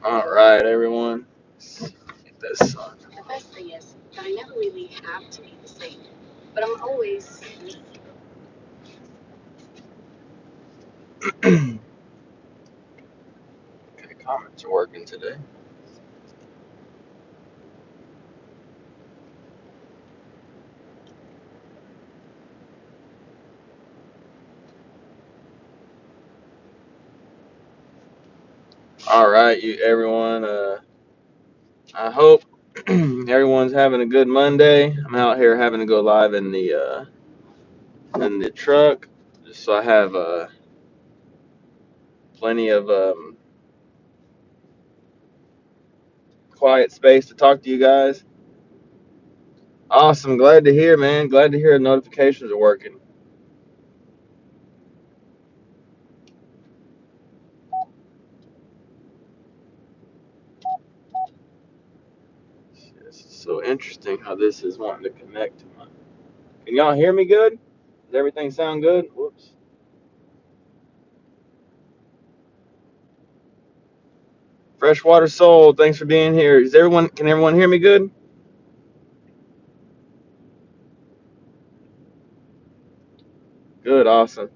All right, everyone. Get this on. The best thing is that I never really have to be the same, but I'm always me. Okay, comments are working today. All right, you everyone. I hope everyone's having a good Monday. I'm out here having to go live in the truck, just so I have plenty of quiet space to talk to you guys. Awesome, glad to hear, man. Glad to hear the notifications are working. It's so interesting how this is wanting to connect to my. Can y'all hear me good? Does everything sound good? Whoops. Freshwater Soul, thanks for being here. Can everyone hear me good? Good, awesome.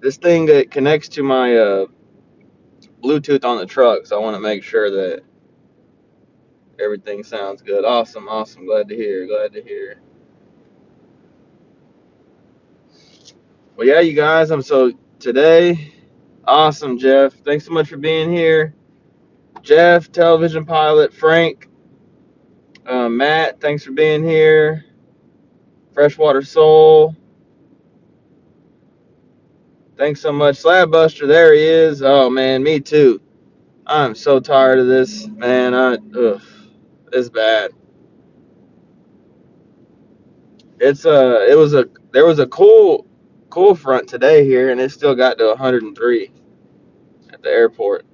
This thing that connects to my Bluetooth on the truck, so I want to make sure that everything sounds good. Awesome, awesome. Glad to hear. Glad to hear. Well, yeah, you guys. So today. Awesome, Jeff. Thanks so much for being here. Jeff, television pilot. Frank, Matt, thanks for being here. Freshwater Soul, thanks so much. Slab Buster, there he is. Oh man, me too. I'm so tired of this, man. It's bad. There was a cool front today here, and it still got to 103 at the airport.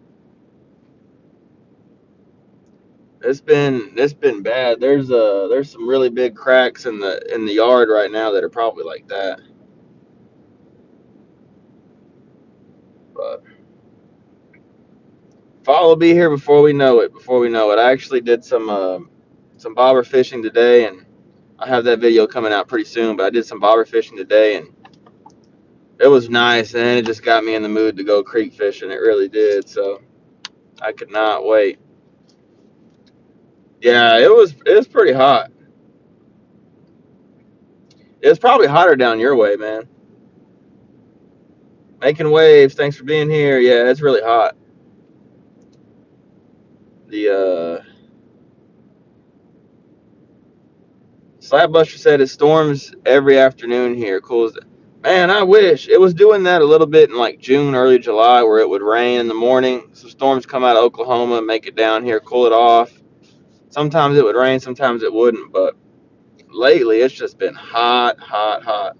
It's been bad. There's some really big cracks in the yard right now that are probably like that. But fall will be here before we know it. Before we know it, I actually did some bobber fishing today, and I have that video coming out pretty soon. But I did some bobber fishing today, and it was nice, and it just got me in the mood to go creek fishing. It really did. So I could not wait. Yeah, it was pretty hot. It was probably hotter down your way, man. Making waves. Thanks for being here. Yeah, it's really hot. The Slapbuster said it storms every afternoon here. Cool as man. I wish it was doing that a little bit in like June, early July, where it would rain in the morning. Some storms come out of Oklahoma, make it down here, cool it off. Sometimes it would rain, sometimes it wouldn't. But lately, it's just been hot, hot, hot.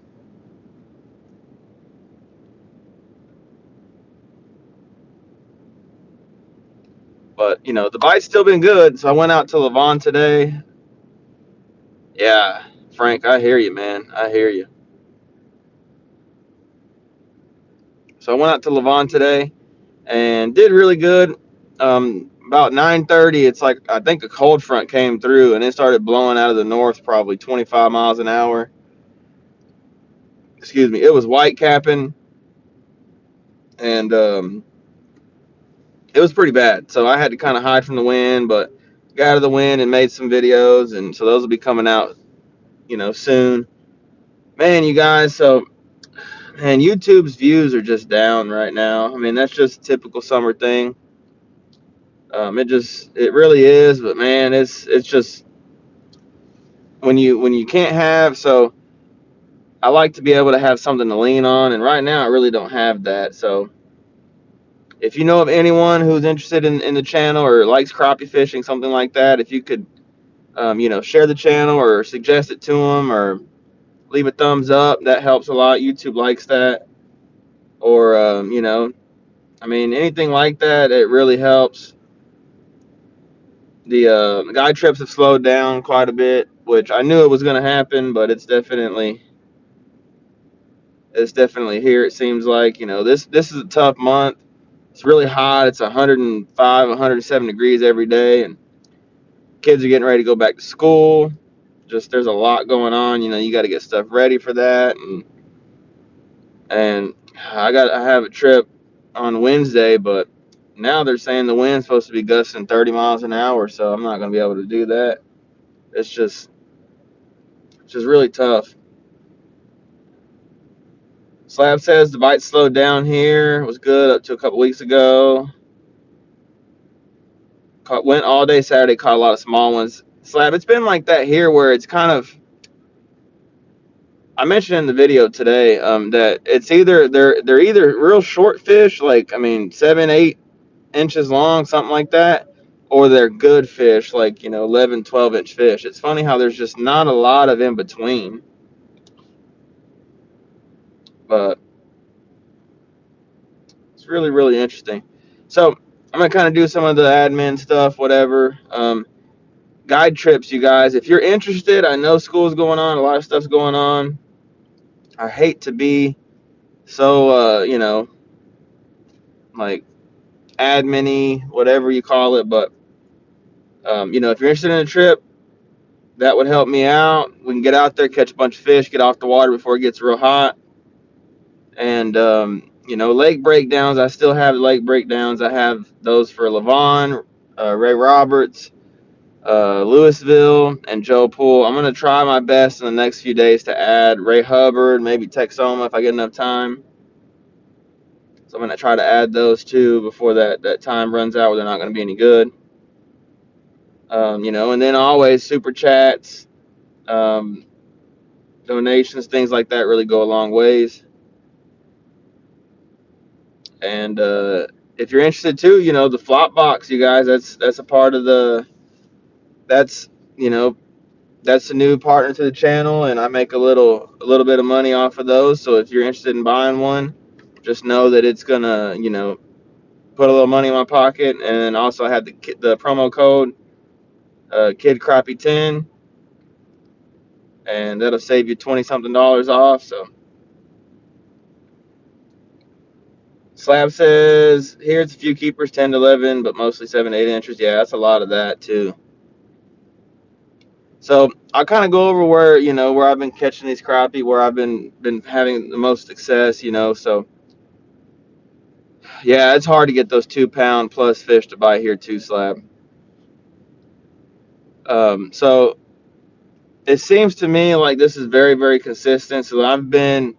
But the bite's still been good. So I went out to Lavon today. Yeah, Frank, I hear you, man. I hear you. So I went out to Lavon today and did really good. About 9:30, it's like I think a cold front came through and it started blowing out of the north, probably 25 miles an hour. Excuse me. It was white capping, and it was pretty bad. So I had to kind of hide from the wind, but got out of the wind and made some videos, and so those will be coming out, soon. Man, you guys, so man, YouTube's views are just down right now. I mean, that's just a typical summer thing. It really is, but man, it's just when you can't have. So I like to be able to have something to lean on, and right now I really don't have that. So if you know of anyone who's interested in the channel or likes crappie fishing, something like that, if you could, share the channel or suggest it to them or leave a thumbs up, that helps a lot. YouTube likes that. Or, I mean, anything like that, it really helps. The guide trips have slowed down quite a bit, which I knew it was going to happen, but it's definitely here. It seems like this is a tough month. It's really hot. It's 105, 107 degrees every day, and kids are getting ready to go back to school. Just there's a lot going on. You got to get stuff ready for that, and I have a trip on Wednesday, but now they're saying the wind's supposed to be gusting 30 miles an hour, so I'm not going to be able to do that. It's just really tough. Slab says the bite slowed down here. It was good up to a couple weeks ago. Went all day Saturday, caught a lot of small ones. Slab, it's been like that here where it's kind of. I mentioned in the video today that it's either they're either real short fish, like 7, 8 inches long, something like that, or they're good fish, like 11, 12 inch fish. It's funny how there's just not a lot of in between, but it's really really interesting. So I'm gonna kind of do some of the admin stuff, whatever. Guide trips, you guys. If you're interested, I know school's going on, a lot of stuff's going on. I hate to be so like admin-y, whatever you call it, but if you're interested in a trip, that would help me out. We can get out there, catch a bunch of fish, get off the water before it gets real hot. And lake breakdowns, I still have lake breakdowns. I have those for Lavon, Ray Roberts, Lewisville, and Joe Poole. I'm going to try my best in the next few days to add Ray Hubbard, maybe Texoma if I get enough time. So I'm going to try to add those two before that time runs out where they're not going to be any good. And then always super chats, um, donations, things like that really go a long ways. And if you're interested too, the flop box, you guys, that's a part of that's you know that's a new partner to the channel, and I make a little bit of money off of those. So if you're interested in buying one, just know that it's gonna put a little money in my pocket. And then also I have the promo code Kid Crappie 10, and that'll save you 20 something dollars off. So Slab says here's a few keepers, 10 to 11, but mostly 7 to 8 inches. Yeah, that's a lot of that too. So I'll kind of go over where I've been catching these crappie, where I've been having the most success. So yeah, it's hard to get those 2 pound plus fish to bite here too, Slab. So it seems to me like this is very very consistent. So I've been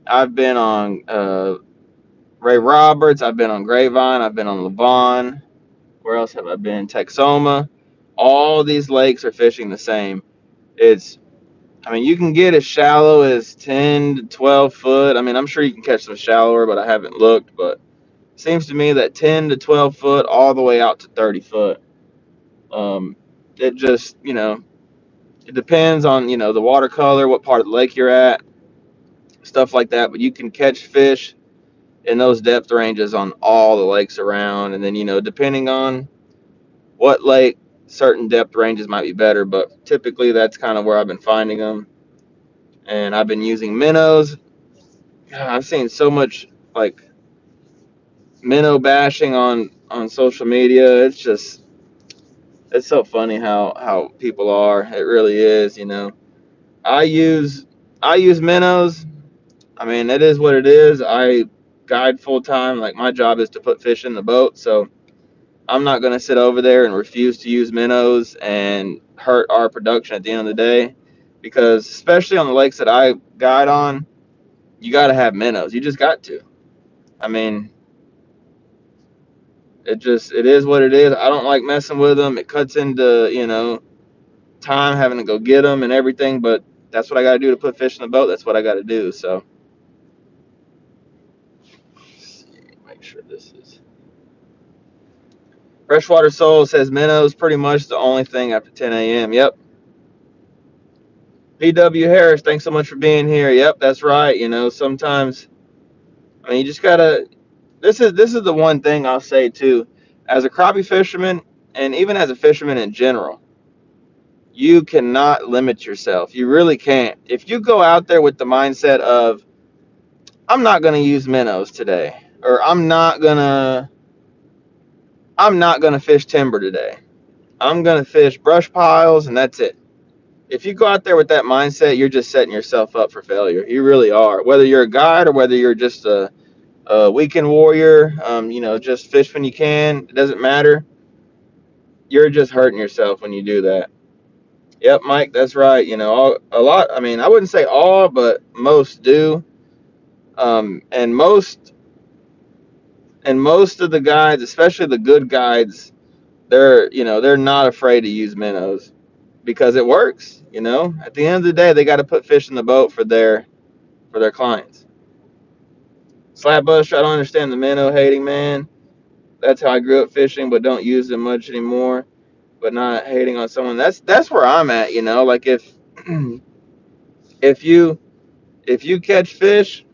on Ray Roberts, I've been on Grapevine, I've been on Lavon. Where else have I been? Texoma. All these lakes are fishing the same. You can get as shallow as 10 to 12 foot. I'm sure you can catch some shallower, but I haven't looked. But it seems to me that 10 to 12 foot all the way out to 30 foot. It just, it depends on, the water color, what part of the lake you're at, stuff like that. But you can catch fish in those depth ranges on all the lakes around. And then, depending on what lake, certain depth ranges might be better. But typically that's kind of where I've been finding them. And I've been using minnows. I've seen so much like minnow bashing on social media. It's so funny how people are. It really is. I use I use minnows. It is what it is. I guide full time. Like my job is to put fish in the boat, so I'm not gonna sit over there and refuse to use minnows and hurt our production at the end of the day. Because especially on the lakes that I guide on, you got to have minnows. You just got to. I mean, it is what it is. I don't like messing with them. It cuts into time having to go get them and everything. But that's what I got to do to put fish in the boat. That's what I got to do. So let's see, make sure this is Freshwater Soul says minnows pretty much the only thing after 10 a.m. Yep. PW Harris, thanks so much for being here. Yep, that's right. Sometimes you just gotta. This is the one thing I'll say too, as a crappie fisherman and even as a fisherman in general. You cannot limit yourself. You really can't. If you go out there with the mindset of, I'm not going to use minnows today. or I'm not gonna fish timber today. I'm gonna fish brush piles, and that's it. If you go out there with that mindset, you're just setting yourself up for failure. You really are. Whether you're a guide or whether you're just a weekend warrior, just fish when you can. It doesn't matter. You're just hurting yourself when you do that. Yep, Mike, that's right. A lot. I mean, I wouldn't say all, but most do. And most of the guides, especially the good guides, they're not afraid to use minnows because it works. At the end of the day, they got to put fish in the boat for their clients. Slapbuster, I don't understand the minnow hating, man. That's how I grew up fishing, but don't use them much anymore. But not hating on someone. That's where I'm at. Like if you if you catch fish,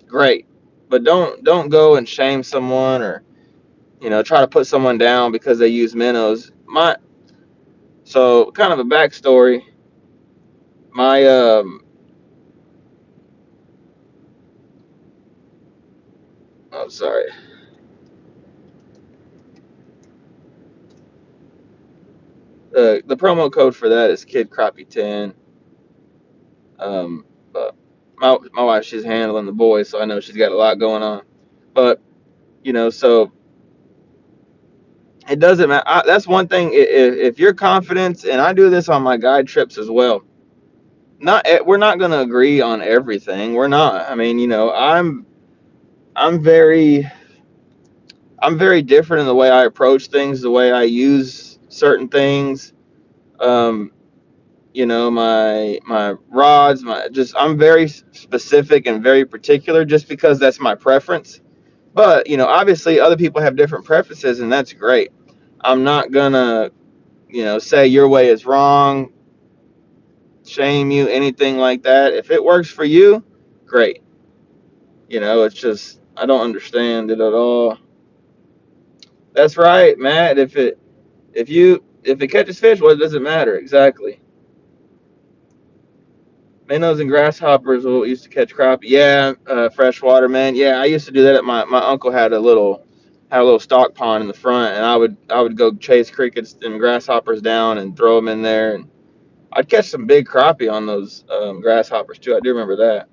great, but don't go and shame someone or try to put someone down because they use minnows. So kind of a backstory. My oh sorry. The promo code for that is Kid Crappie 10. But my wife, she's handling the boys, so I know she's got a lot going on. But so it doesn't matter. That's one thing. If you're confident, and I do this on my guide trips as well. We're not going to agree on everything. We're not. I mean, I'm very different in the way I approach things, the way I use certain things. Um, my rods, I'm very specific and very particular, just because that's my preference. But obviously, other people have different preferences, and that's great. I'm not gonna say your way is wrong, shame you, anything like that. If it works for you, great. It's just I don't understand it at all. That's right, Matt. If it catches fish, well, it doesn't matter exactly. Minnows and grasshoppers will used to catch crappie. Yeah, freshwater, man. Yeah, I used to do that. My uncle had a little stock pond in the front, and I would go chase crickets and grasshoppers down and throw them in there, and I'd catch some big crappie on those grasshoppers too. I do remember that.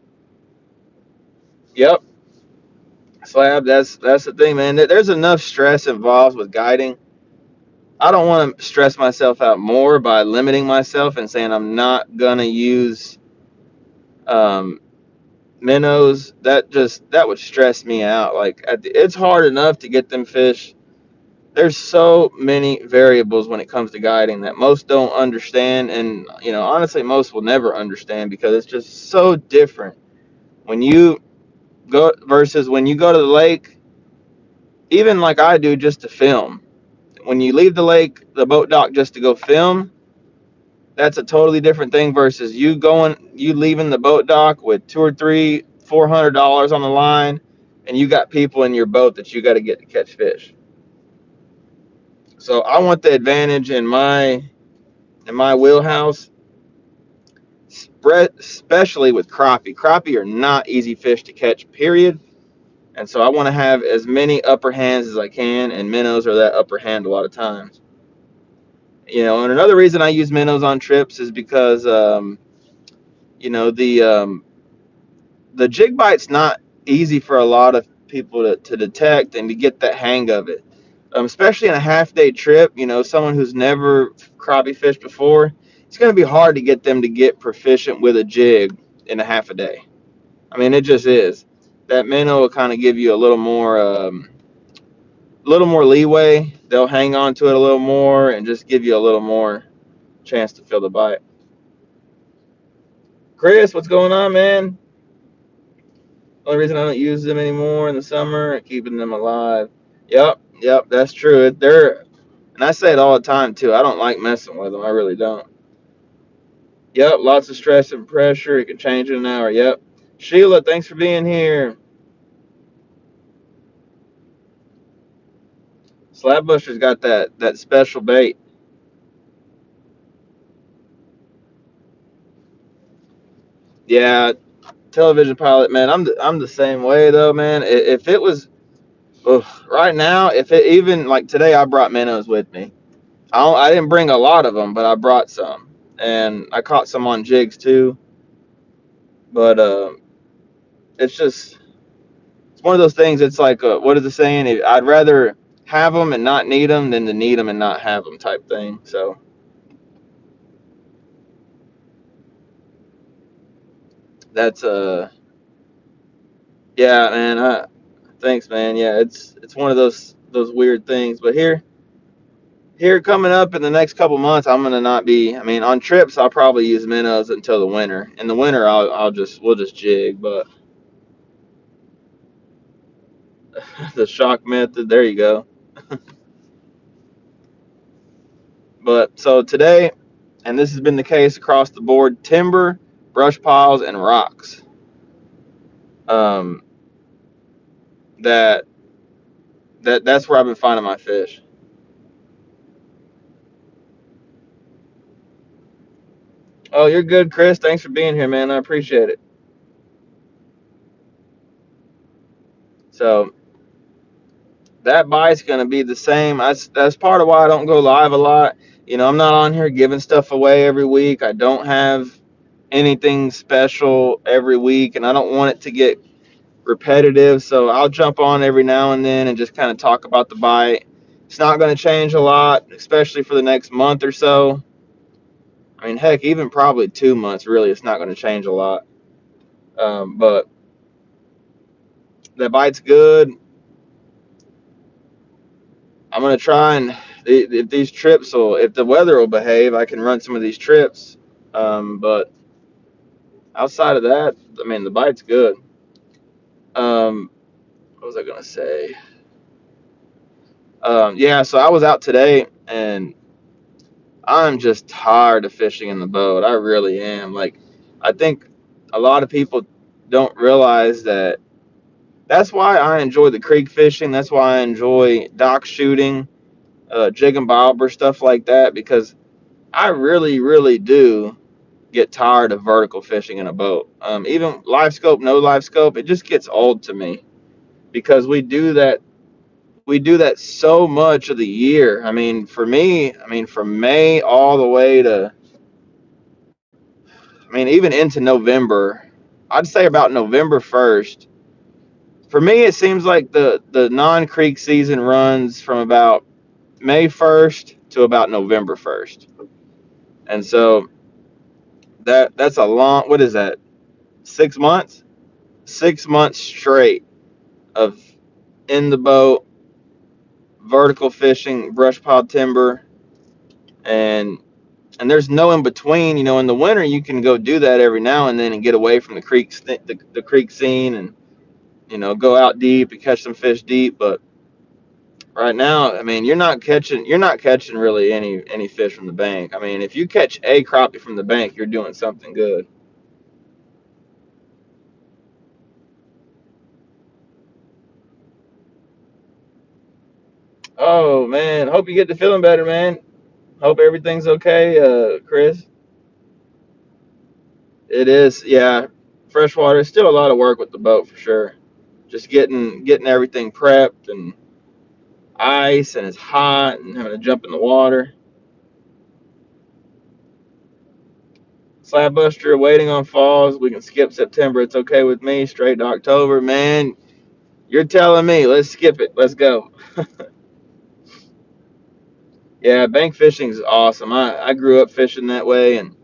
Yep, slab. That's the thing, man. There's enough stress involved with guiding. I don't want to stress myself out more by limiting myself and saying I'm not gonna use um, minnows. That would stress me out. Like it's hard enough to get them fish. There's so many variables when it comes to guiding that most don't understand, and honestly, most will never understand because it's just so different when you go versus when you go to the lake. Even like I do, just to film. When you leave the lake, the boat dock, just to go film, that's a totally different thing versus you leaving the boat dock with two or three, $400 on the line, and you got people in your boat that you got to get to catch fish. So I want the advantage in my wheelhouse, especially with crappie. Crappie are not easy fish to catch, period. And so I want to have as many upper hands as I can, and minnows are that upper hand a lot of times. And another reason I use minnows on trips is because you know the um, the jig bite's not easy for a lot of people to detect and to get the hang of it. Especially in a half-day trip, someone who's never crappie fished before, it's going to be hard to get them to get proficient with a jig in a half a day. I mean, it just is. That minnow will kind of give you a little more leeway. They'll hang on to it a little more and just give you a little more chance to feel the bite. Chris, what's going on, man? Only reason I don't use them anymore in the summer and keeping them alive. Yep, that's true. And I say it all the time too. I don't like messing with them. I really don't. Yep, lots of stress and pressure. It can change in an hour. Yep. Sheila, thanks for being here. Slabbuster's got that special bait. Yeah, television pilot, man. I'm the same way though, man. If it was right now, if it even like today, I brought minnows with me. I didn't bring a lot of them, but I brought some, and I caught some on jigs too. But it's just it's one of those things. It's like what is the saying? I'd rather have them and not need them than to need them and not have them type thing. So that's yeah, man. Thanks, man. Yeah, it's one of those weird things. But here coming up in the next couple months, I'm gonna not be. I mean, on trips, I'll probably use minnows until the winter. In the winter, we'll just jig. But the shock method, there you go. But so today, and this has been the case across the board: timber, brush piles, and rocks. Um, that that's where I've been finding my fish. Oh, you're good, Chris. Thanks for being here, man. I appreciate it. So that bite's gonna be the same. That's part of why I don't go live a lot. I'm not on here giving stuff away every week. I don't have anything special every week, and I don't want it to get repetitive. So I'll jump on every now and then and just kind of talk about the bite. It's not going to change a lot, especially for the next month or so. I mean, heck, even probably 2 months. Really, it's not going to change a lot. But the bite's good. I'm gonna try and if these trips if the weather will behave, I can run some of these trips. But outside of that, I mean, the bite's good. What was I gonna say? Yeah, so I was out today, and I'm just tired of fishing in the boat. I really am. Like, I think a lot of people don't realize that. That's why I enjoy the creek fishing. That's why I enjoy dock shooting, jig and bobber, stuff like that, because I really, really do get tired of vertical fishing in a boat. Even live scope, no live scope, it just gets old to me because we do that. We do that so much of the year. I mean, for me, I mean, from May all the way to, I mean, even into November. I'd say about November 1st. For me, it seems like the non creek season runs from about May 1st to about November 1st, and so that's a long. What is that? 6 months? 6 months straight of in the boat, vertical fishing, brush pile timber, and there's no in between. In the winter you can go do that every now and then and get away from the the creek scene, and go out deep and catch some fish deep. But right now, I mean, you're not catching really any fish from the bank. I mean, if you catch a crappie from the bank, you're doing something good. Oh man, hope you get to feeling better, man. Hope everything's okay, Chris. It is, yeah. Freshwater is still a lot of work with the boat for sure. Just getting everything prepped and ice, and it's hot and having to jump in the water. Slab Buster waiting on falls. We can skip September. It's okay with me. Straight to October, man. You're telling me. Let's skip it. Let's go. Yeah, bank fishing is awesome. I grew up fishing that way, and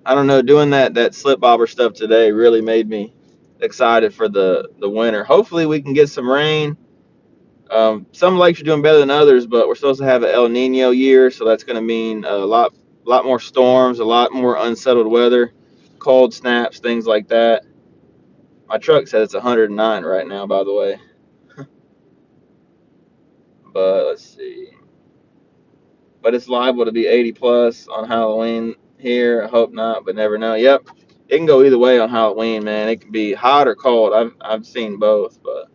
I don't know, doing that slip bobber stuff today really made me excited for the winter. Hopefully, we can get some rain. Some lakes are doing better than others, but we're supposed to have an El Nino year, so that's going to mean a lot more storms, a lot more unsettled weather, cold snaps, things like that. My truck says it's 109 right now, by the way. But let's see. But it's liable to be 80 plus on Halloween here. I hope not, but never know. Yep, it can go either way on Halloween, man. It can be hot or cold. I've seen both, but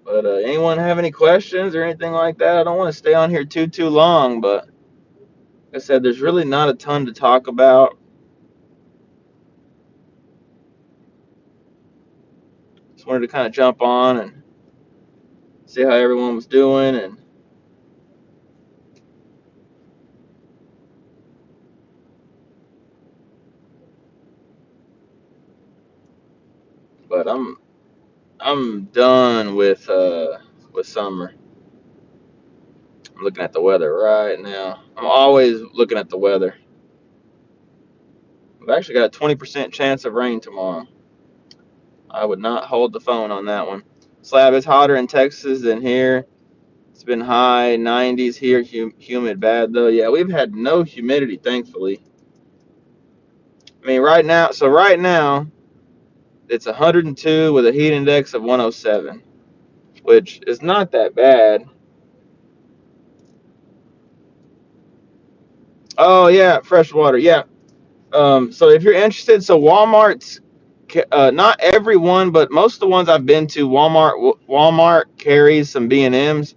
But anyone have any questions or anything like that? I don't want to stay on here too long, but like I said, there's really not a ton to talk about. Just wanted to kind of jump on and see how everyone was doing, and but I'm done with summer. I'm looking at the weather right now. I'm always looking at the weather. I've actually got a 20% chance of rain tomorrow. I would not hold the phone on that one. Slab, it's hotter in Texas than here. It's been high 90s here, humid bad though. Yeah, we've had no humidity, thankfully. I mean, right now, it's 102 with a heat index of 107, which is not that bad. Oh, yeah, fresh water. Yeah. So if you're interested, so Walmart's, not every one, but most of the ones I've been to, Walmart carries some B&Ms.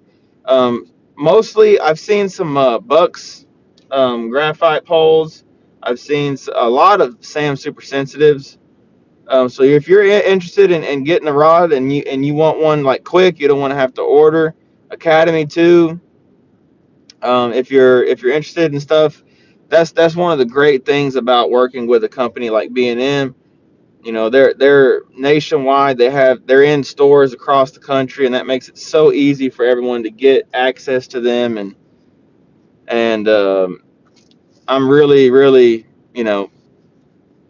Mostly, I've seen some Bucks graphite poles. I've seen a lot of Sam super sensitives. So if you're interested in getting a rod and you want one like quick, you don't want to have to order. Academy too. If you're interested in stuff, that's one of the great things about working with a company like B&M. You know, they're nationwide. They're in stores across the country, and that makes it so easy for everyone to get access to them. And I'm really you know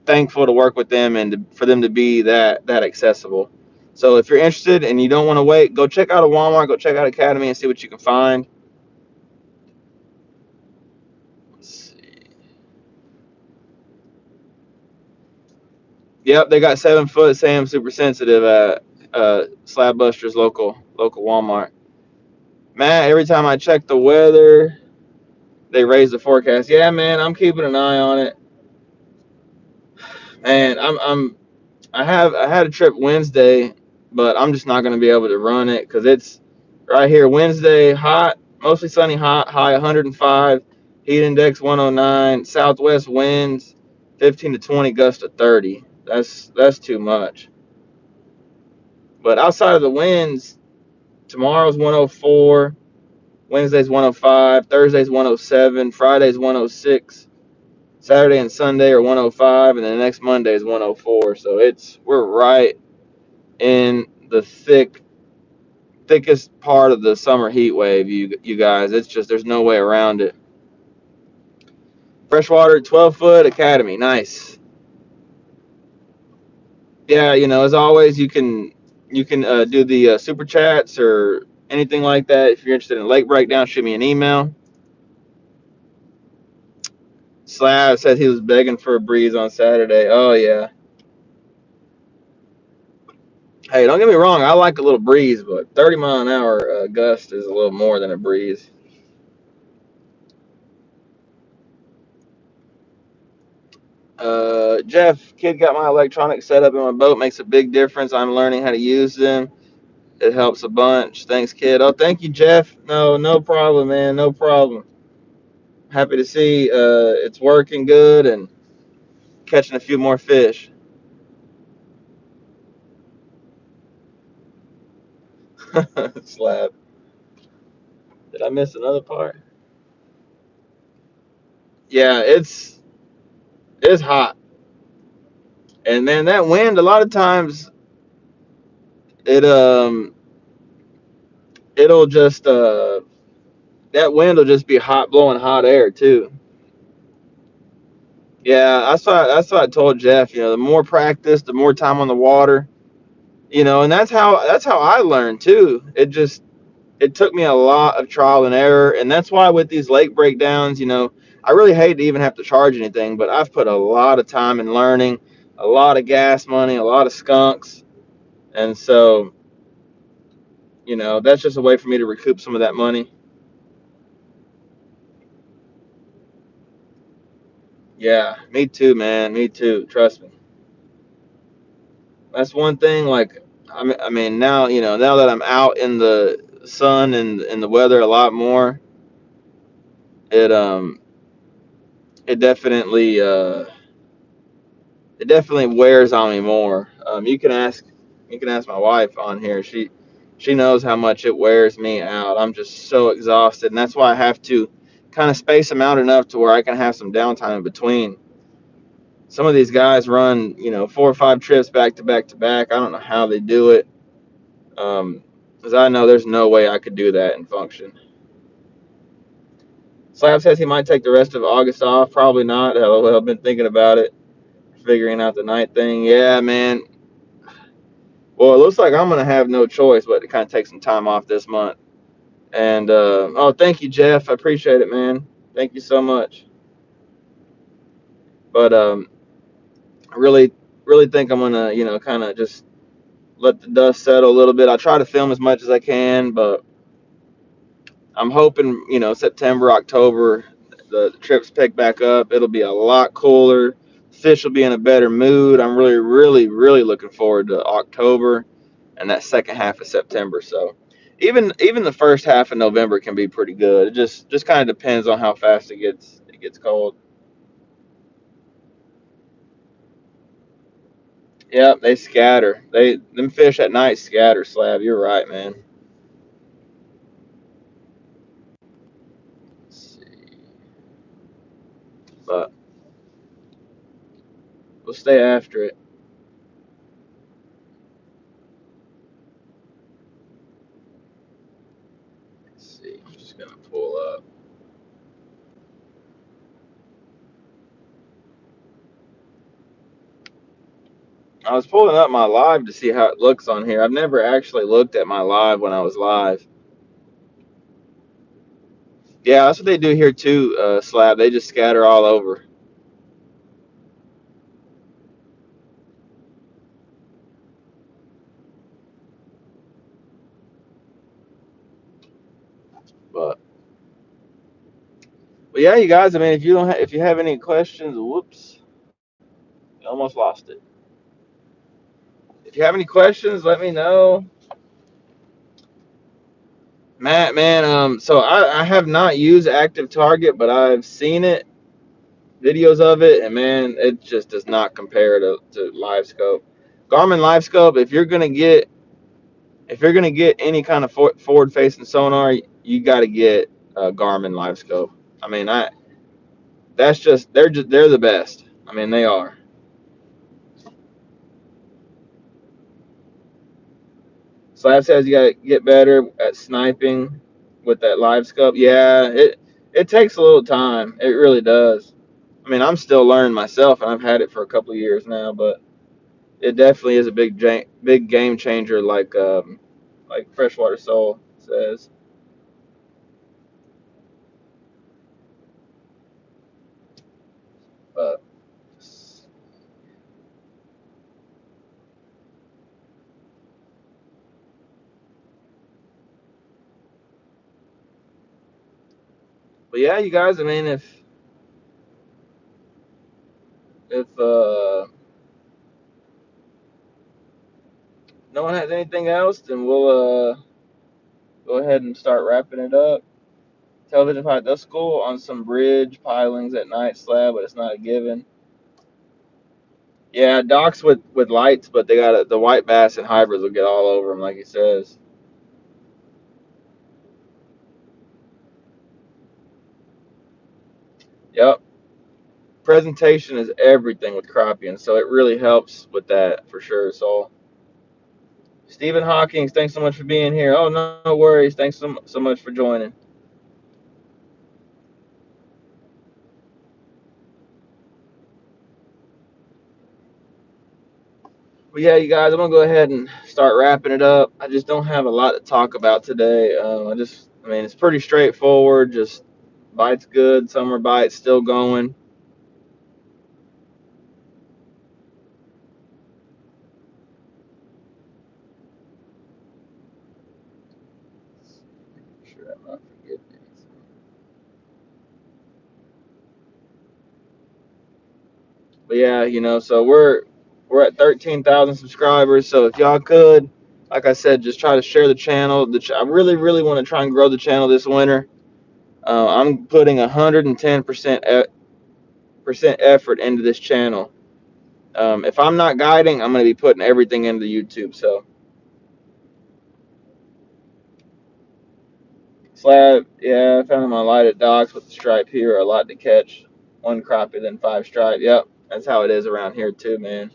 thankful to work with them and for them to be that accessible. So if you're interested and you don't want to wait, go check out a Walmart, go check out Academy and see what you can find. Let's see. Yep, they got 7 foot Sam super sensitive at Slab Buster's local Walmart. Matt, every time I check the weather, they raise the forecast. Yeah, man, I'm keeping an eye on it. Man, I had a trip Wednesday, but I'm just not going to be able to run it because it's right here. Wednesday, hot, mostly sunny, hot, high 105, heat index 109, southwest winds 15 to 20, gust to 30. That's too much. But outside of the winds, tomorrow's 104, Wednesday's 105, Thursday's 107, Friday's 106. Saturday and Sunday are 105, and then the next Monday is 104. So we're right in the thickest part of the summer heat wave, you guys. It's just there's no way around it. Freshwater 12 foot Academy, nice. Yeah, as always, you can do the super chats or anything like that. If you're interested in lake breakdown, shoot me an email. Slab said he was begging for a breeze on Saturday. Oh yeah. Hey, don't get me wrong. I like a little breeze, but 30 mile an hour gust is a little more than a breeze. Jeff, kid got my electronics set up in my boat. Makes a big difference. I'm learning how to use them. It helps a bunch. Thanks, kid. Oh, thank you, Jeff. No problem, man. No problem. Happy to see it's working good and catching a few more fish. Slab. Did I miss another part? Yeah, it's hot, and man, that wind. A lot of times, it it'll just that wind will just be hot, blowing hot air too. Yeah, that's what I told Jeff. The more practice, the more time on the water. And that's how I learned too. It took me a lot of trial and error, and that's why with these lake breakdowns, I really hate to even have to charge anything, but I've put a lot of time in learning, a lot of gas money, a lot of skunks, and so that's just a way for me to recoup some of that money. Yeah, me too, man. Me too. Trust me. That's one thing. Like I mean now now that I'm out in the sun and in the weather a lot more, it it definitely it definitely wears on me more. You can ask my wife on here. She knows how much it wears me out. I'm just so exhausted, and that's why I have to kind of space them out enough to where I can have some downtime in between. Some of these guys run 4 or 5 trips back to back to back. I don't know how they do it, because I know there's no way I could do that and function. Slab says he might take the rest of August off. Probably not. Hell, I've been thinking about it, figuring out the night thing. Yeah, man. Well, it looks like I'm gonna have no choice but to kind of take some time off this month. And oh, thank you, Jeff. I appreciate it, man. Thank you so much. But I really think I'm gonna kind of just let the dust settle a little bit. I try to film as much as I can, but I'm hoping September, October, the trips pick back up. It'll be a lot cooler. Fish will be in a better mood. I'm really, really, really looking forward to October and that second half of September. So even the first half of November can be pretty good. It just kind of depends on how fast it gets cold. Yeah, they scatter. Them fish at night scatter. Slab. You're right, man. Let's see, but we'll stay after it. Let's see. I'm just gonna pull up. I was pulling up my live to see how it looks on here. I've never actually looked at my live when I was live. Yeah, that's what they do here too, Slab. They just scatter all over. But yeah, you guys. I mean, if you have any questions, whoops, I almost lost it. If you have any questions, let me know. Matt, man, so I have not used Active Target, but I've seen it, videos of it, and man, it just does not compare to LiveScope. Garmin LiveScope, if you're gonna get any kind of forward facing sonar, you got to get Garmin LiveScope. I mean, that's they're the best. I mean, they are. Slab says you got to get better at sniping with that LiveScope. Yeah, it takes a little time. It really does. I mean, I'm still learning myself, and I've had it for a couple of years now, but it definitely is a big game changer, like Freshwater Soul says. But but yeah, you guys. I mean, if no one has anything else, then we'll go ahead and start wrapping it up. Television pilot does school on some bridge pilings at night slab, but it's not a given. Yeah, docks with lights, but they got the white bass and hybrids will get all over them, like he says. Yep, presentation is everything with crappie, and so it really helps with that for sure. So, Stephen Hawkins, thanks so much for being here. Oh, no worries. Thanks so much for joining. But yeah, you guys, I'm gonna go ahead and start wrapping it up. I just don't have a lot to talk about today. I mean, it's pretty straightforward. Just bites good, summer bites still going. Sure, I'm not forgetting anything. But yeah, so we're at 13,000 subscribers. So if y'all could like I said, just try to share the channel. I really, really want to try and grow the channel this winter. I'm putting 110% effort into this channel. If I'm not guiding, I'm going to be putting everything into YouTube. So, slab, yeah, I found my lighted docks with the stripe here, a lot to catch. One crappie, then 5 stripe. Yep, that's how it is around here too, man.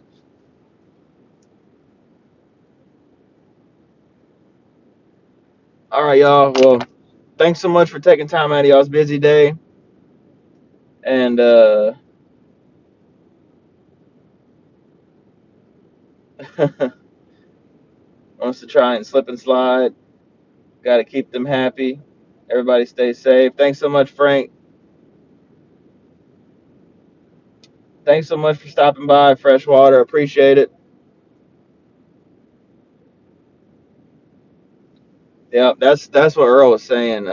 All right, y'all. Well, thanks so much for taking time out of y'all's busy day. And wants to try and slip and slide. Got to keep them happy. Everybody stay safe. Thanks so much, Frank. Thanks so much for stopping by, Freshwater. Appreciate it. Yeah, that's what Earl was saying.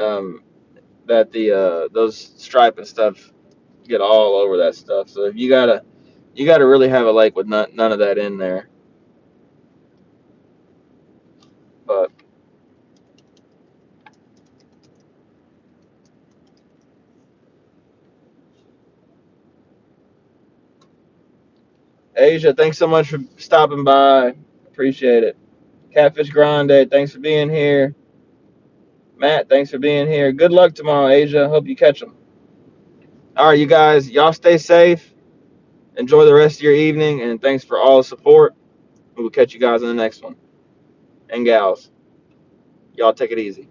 That the those stripe and stuff get all over that stuff. So if you gotta really have a lake with none of that in there. But Asia, thanks so much for stopping by. Appreciate it. Catfish Grande, thanks for being here. Matt, thanks for being here. Good luck tomorrow, Asia. Hope you catch them. All right, you guys, y'all stay safe. Enjoy the rest of your evening, and thanks for all the support. We'll catch you guys in the next one. And gals, y'all take it easy.